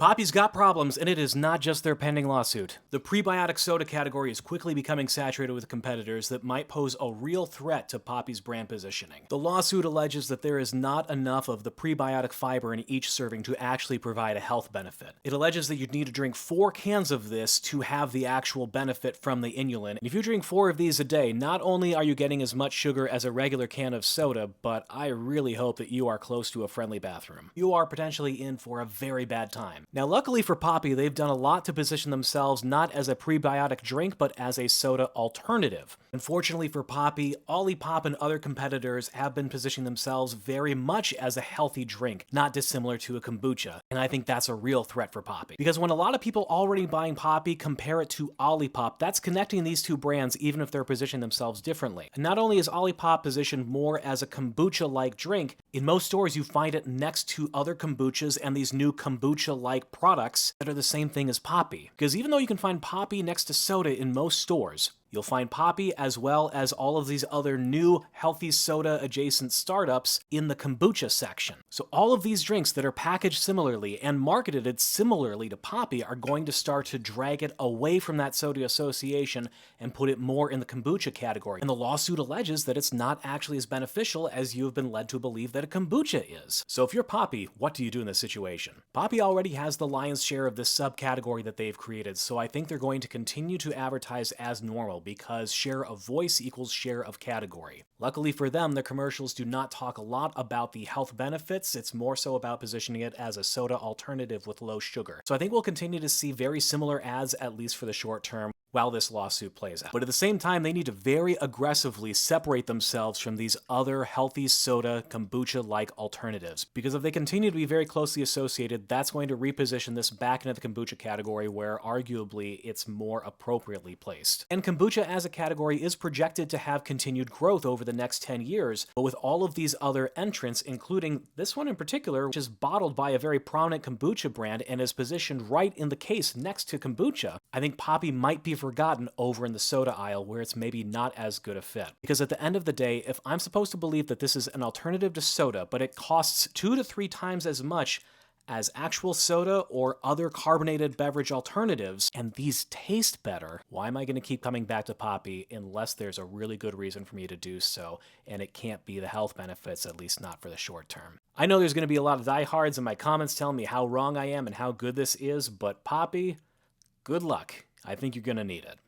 Poppi's got problems, and it is not just their pending lawsuit. The prebiotic soda category is quickly becoming saturated with competitors that might pose a real threat to Poppi's brand positioning. The lawsuit alleges that there is not enough of the prebiotic fiber in each serving to actually provide a health benefit. It alleges that you'd need to drink 4 cans of this to have the actual benefit from the inulin. And if you drink 4 of these a day, not only are you getting as much sugar as a regular can of soda, but I really hope that you are close to a friendly bathroom. You are potentially in for a very bad time. Now, luckily for Poppi, they've done a lot to position themselves not as a prebiotic drink, but as a soda alternative. Unfortunately for Poppi, Olipop and other competitors have been positioning themselves very much as a healthy drink, not dissimilar to a kombucha. And I think that's a real threat for Poppi. Because when a lot of people already buying Poppi compare it to Olipop, that's connecting these two brands even if they're positioning themselves differently. And not only is Olipop positioned more as a kombucha-like drink, in most stores you find it next to other kombuchas and these new kombucha-like products that are the same thing as Poppi. Because even though you can find Poppi next to soda in most stores, you'll find Poppi as well as all of these other new healthy soda adjacent startups in the kombucha section. So all of these drinks that are packaged similarly and marketed similarly to Poppi are going to start to drag it away from that soda association and put it more in the kombucha category. And the lawsuit alleges that it's not actually as beneficial as you have been led to believe that a kombucha is. So if you're Poppi, what do you do in this situation? Poppi already has the lion's share of this subcategory that they've created, so I think they're going to continue to advertise as normal, because share of voice equals share of category. Luckily for them, their commercials do not talk a lot about the health benefits. It's more so about positioning it as a soda alternative with low sugar. So I think we'll continue to see very similar ads, at least for the short term, while this lawsuit plays out. But at the same time, they need to very aggressively separate themselves from these other healthy soda, kombucha-like alternatives. Because if they continue to be very closely associated, that's going to reposition this back into the kombucha category where arguably it's more appropriately placed. And kombucha as a category is projected to have continued growth over the next 10 years, but with all of these other entrants, including this one in particular, which is bottled by a very prominent kombucha brand and is positioned right in the case next to kombucha, I think Poppi might be forgotten over in the soda aisle where it's maybe not as good a fit. Because at the end of the day, if I'm supposed to believe that this is an alternative to soda, but it costs 2 to 3 times as much as actual soda or other carbonated beverage alternatives, and these taste better, why am I going to keep coming back to Poppi unless there's a really good reason for me to do so, and it can't be the health benefits, at least not for the short term. I know there's going to be a lot of diehards in my comments telling me how wrong I am and how good this is, but Poppi, good luck. I think you're going to need it.